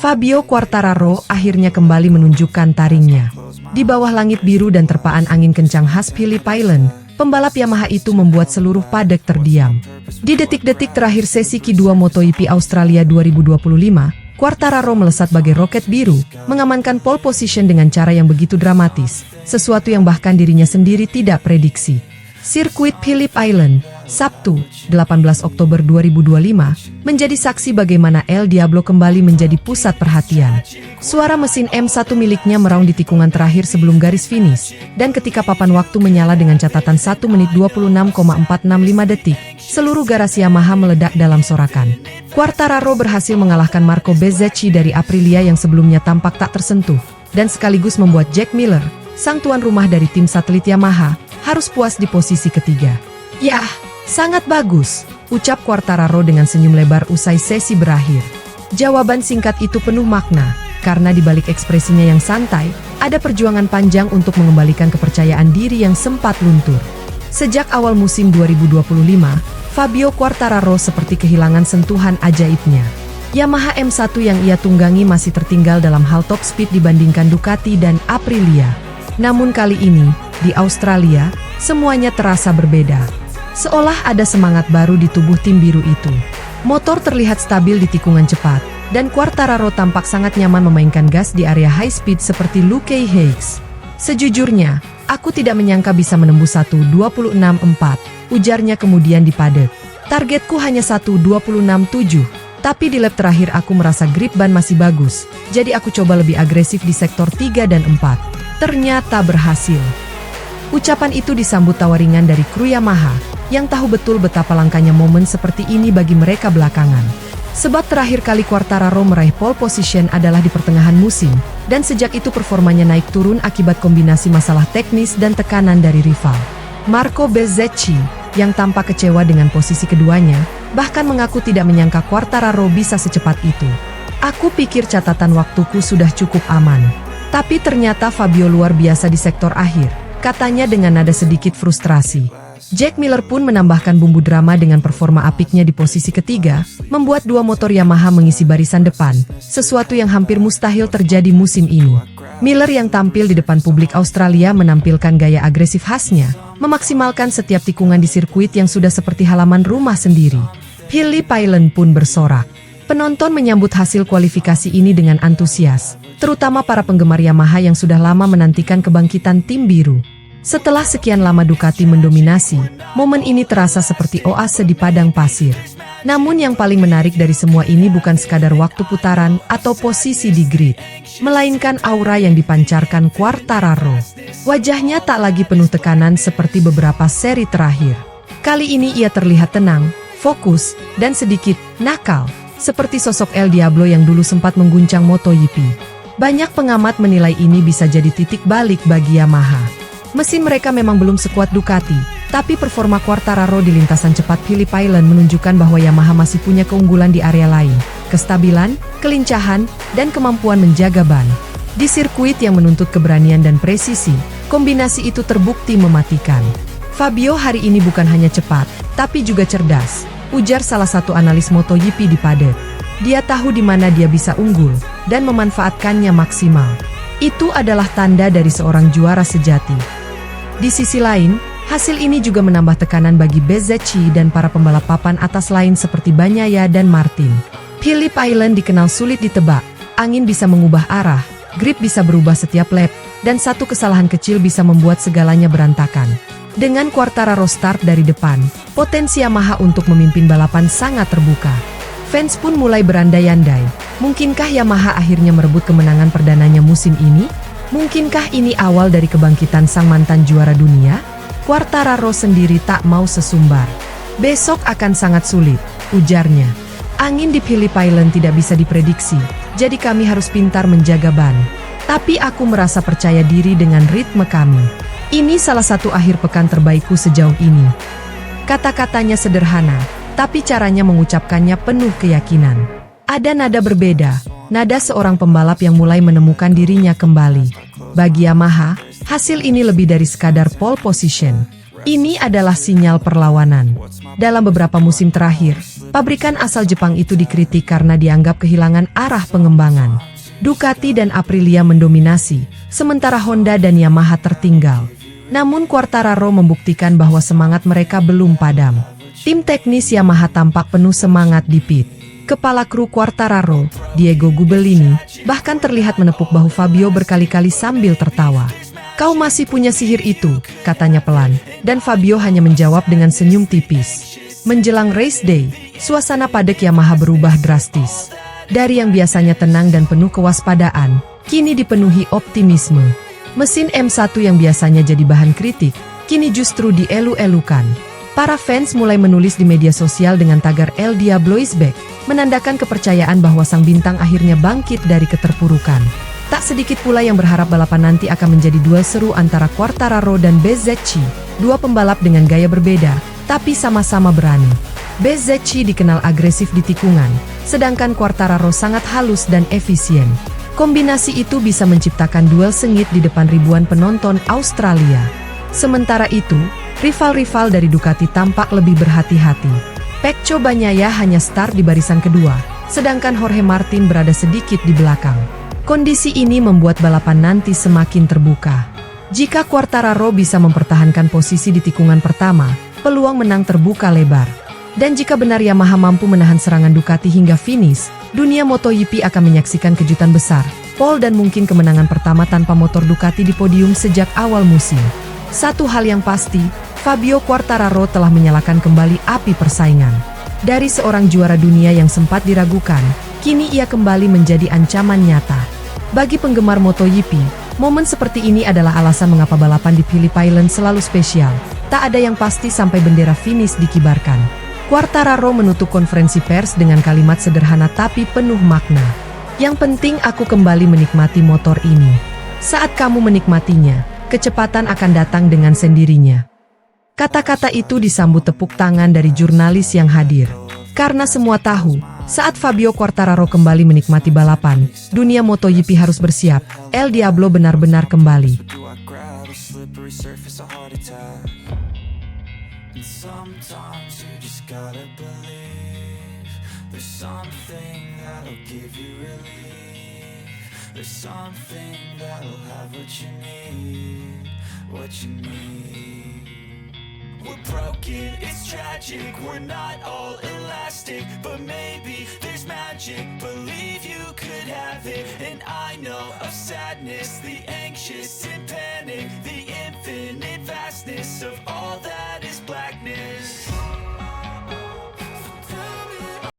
Fabio Quartararo akhirnya kembali menunjukkan taringnya. Di bawah langit biru dan terpaan angin kencang khas Phillip Island, pembalap Yamaha itu membuat seluruh paddock terdiam. Di detik-detik terakhir sesi Q2 MotoGP Australia 2025, Quartararo melesat bagai roket biru, mengamankan pole position dengan cara yang begitu dramatis, sesuatu yang bahkan dirinya sendiri tidak prediksi. Sirkuit Phillip Island, Sabtu, 18 Oktober 2025, menjadi saksi bagaimana El Diablo kembali menjadi pusat perhatian. Suara mesin M1 miliknya meraung di tikungan terakhir sebelum garis finish, dan ketika papan waktu menyala dengan catatan 1 menit 26,465 detik, seluruh garasi Yamaha meledak dalam sorakan. Quartararo berhasil mengalahkan Marco Bezzecchi dari Aprilia yang sebelumnya tampak tak tersentuh, dan sekaligus membuat Jack Miller, sang tuan rumah dari tim satelit Yamaha, harus puas di posisi ketiga. Yah, sangat bagus, ucap Quartararo dengan senyum lebar usai sesi berakhir. Jawaban singkat itu penuh makna, karena di balik ekspresinya yang santai, ada perjuangan panjang untuk mengembalikan kepercayaan diri yang sempat luntur. Sejak awal musim 2025, Fabio Quartararo seperti kehilangan sentuhan ajaibnya. Yamaha M1 yang ia tunggangi masih tertinggal dalam hal top speed dibandingkan Ducati dan Aprilia. Namun kali ini, di Australia, semuanya terasa berbeda. Seolah ada semangat baru di tubuh tim biru itu. Motor terlihat stabil di tikungan cepat, dan Quartararo tampak sangat nyaman memainkan gas di area high speed seperti Luke Hayes. Sejujurnya, aku tidak menyangka bisa menembus 1.26.4, ujarnya kemudian di paddock. Targetku hanya 1.26.7, tapi di lap terakhir aku merasa grip ban masih bagus, jadi aku coba lebih agresif di sektor 3 dan 4. Ternyata berhasil. Ucapan itu disambut tawa ringan dari kru Yamaha, yang tahu betul betapa langkanya momen seperti ini bagi mereka belakangan. Sebab terakhir kali Quartararo meraih pole position adalah di pertengahan musim, dan sejak itu performanya naik turun akibat kombinasi masalah teknis dan tekanan dari rival. Marco Bezzecchi, yang tampak kecewa dengan posisi keduanya, bahkan mengaku tidak menyangka Quartararo bisa secepat itu. Aku pikir catatan waktuku sudah cukup aman. Tapi ternyata Fabio luar biasa di sektor akhir, katanya dengan nada sedikit frustrasi. Jack Miller pun menambahkan bumbu drama dengan performa apiknya di posisi ketiga, membuat dua motor Yamaha mengisi barisan depan, sesuatu yang hampir mustahil terjadi musim ini. Miller yang tampil di depan publik Australia menampilkan gaya agresif khasnya, memaksimalkan setiap tikungan di sirkuit yang sudah seperti halaman rumah sendiri. Phillip Island pun bersorak. Penonton menyambut hasil kualifikasi ini dengan antusias, terutama para penggemar Yamaha yang sudah lama menantikan kebangkitan tim biru. Setelah sekian lama Ducati mendominasi, momen ini terasa seperti oase di padang pasir. Namun yang paling menarik dari semua ini bukan sekadar waktu putaran atau posisi di grid, melainkan aura yang dipancarkan Quartararo. Wajahnya tak lagi penuh tekanan seperti beberapa seri terakhir. Kali ini ia terlihat tenang, fokus, dan sedikit nakal, seperti sosok El Diablo yang dulu sempat mengguncang MotoGP. Banyak pengamat menilai ini bisa jadi titik balik bagi Yamaha. Mesin mereka memang belum sekuat Ducati, tapi performa Quartararo di lintasan cepat Phillip Island menunjukkan bahwa Yamaha masih punya keunggulan di area lain, kestabilan, kelincahan, dan kemampuan menjaga ban. Di sirkuit yang menuntut keberanian dan presisi, kombinasi itu terbukti mematikan. Fabio hari ini bukan hanya cepat, tapi juga cerdas, ujar salah satu analis MotoGP di paddock. Dia tahu di mana dia bisa unggul, dan memanfaatkannya maksimal. Itu adalah tanda dari seorang juara sejati. Di sisi lain, hasil ini juga menambah tekanan bagi Bezzecchi dan para pembalap papan atas lain seperti Bagnaia dan Martin. Phillip Island dikenal sulit ditebak, angin bisa mengubah arah, grip bisa berubah setiap lap, dan satu kesalahan kecil bisa membuat segalanya berantakan. Dengan Quartararo start dari depan, potensi Yamaha untuk memimpin balapan sangat terbuka. Fans pun mulai berandai-andai, mungkinkah Yamaha akhirnya merebut kemenangan perdananya musim ini? Mungkinkah ini awal dari kebangkitan sang mantan juara dunia? Quartararo sendiri tak mau sesumbar. Besok akan sangat sulit, ujarnya. Angin di Phillip Island tidak bisa diprediksi, jadi kami harus pintar menjaga ban. Tapi aku merasa percaya diri dengan ritme kami. Ini salah satu akhir pekan terbaikku sejauh ini. Kata-katanya sederhana, tapi caranya mengucapkannya penuh keyakinan. Ada nada berbeda, nada seorang pembalap yang mulai menemukan dirinya kembali. Bagi Yamaha, hasil ini lebih dari sekadar pole position. Ini adalah sinyal perlawanan. Dalam beberapa musim terakhir, Pabrikan asal Jepang itu dikritik karena dianggap kehilangan arah pengembangan. Ducati dan Aprilia mendominasi, sementara Honda dan Yamaha tertinggal. Namun Quartararo membuktikan bahwa semangat mereka belum padam. Tim teknis Yamaha tampak penuh semangat di pit. Kepala kru Quartararo, Diego Gubellini, bahkan terlihat menepuk bahu Fabio berkali-kali sambil tertawa. "Kau masih punya sihir itu," katanya pelan, dan Fabio hanya menjawab dengan senyum tipis. Menjelang race day, suasana padek Yamaha berubah drastis. Dari yang biasanya tenang dan penuh kewaspadaan, kini dipenuhi optimisme. Mesin M1 yang biasanya jadi bahan kritik, kini justru dielu-elukan. Para fans mulai menulis di media sosial dengan tagar El Diablo is back, menandakan kepercayaan bahwa sang bintang akhirnya bangkit dari keterpurukan. Tak sedikit pula yang berharap balapan nanti akan menjadi duel seru antara Quartararo dan Bezzecchi, dua pembalap dengan gaya berbeda, tapi sama-sama berani. Bezzecchi dikenal agresif di tikungan, sedangkan Quartararo sangat halus dan efisien. Kombinasi itu bisa menciptakan duel sengit di depan ribuan penonton Australia. Sementara itu, rival-rival dari Ducati tampak lebih berhati-hati. Pecco Bagnaia hanya start di barisan kedua, sedangkan Jorge Martin berada sedikit di belakang. Kondisi ini membuat balapan nanti semakin terbuka. Jika Quartararo bisa mempertahankan posisi di tikungan pertama, peluang menang terbuka lebar. Dan jika benar Yamaha mampu menahan serangan Ducati hingga finish, dunia MotoGP akan menyaksikan kejutan besar, pole dan mungkin kemenangan pertama tanpa motor Ducati di podium sejak awal musim. Satu hal yang pasti, Fabio Quartararo telah menyalakan kembali api persaingan. Dari seorang juara dunia yang sempat diragukan, kini ia kembali menjadi ancaman nyata. Bagi penggemar MotoGP, momen seperti ini adalah alasan mengapa balapan di Phillip Island selalu spesial. Tak ada yang pasti sampai bendera finish dikibarkan. Quartararo menutup konferensi pers dengan kalimat sederhana tapi penuh makna. "Yang penting aku kembali menikmati motor ini. Saat kamu menikmatinya, kecepatan akan datang dengan sendirinya." Kata-kata itu disambut tepuk tangan dari jurnalis yang hadir. Karena semua tahu, saat Fabio Quartararo kembali menikmati balapan, dunia MotoGP harus bersiap. El Diablo benar-benar kembali. Sometimes you just gotta believe there's something that'll give you relief. There's something that'll have what you need, what you need. We're broken, it's tragic, we're not all elastic, but maybe there's magic. Believe you could have it, and I know of sadness, the anxious and panic, the infinite vastness of all that is blackness.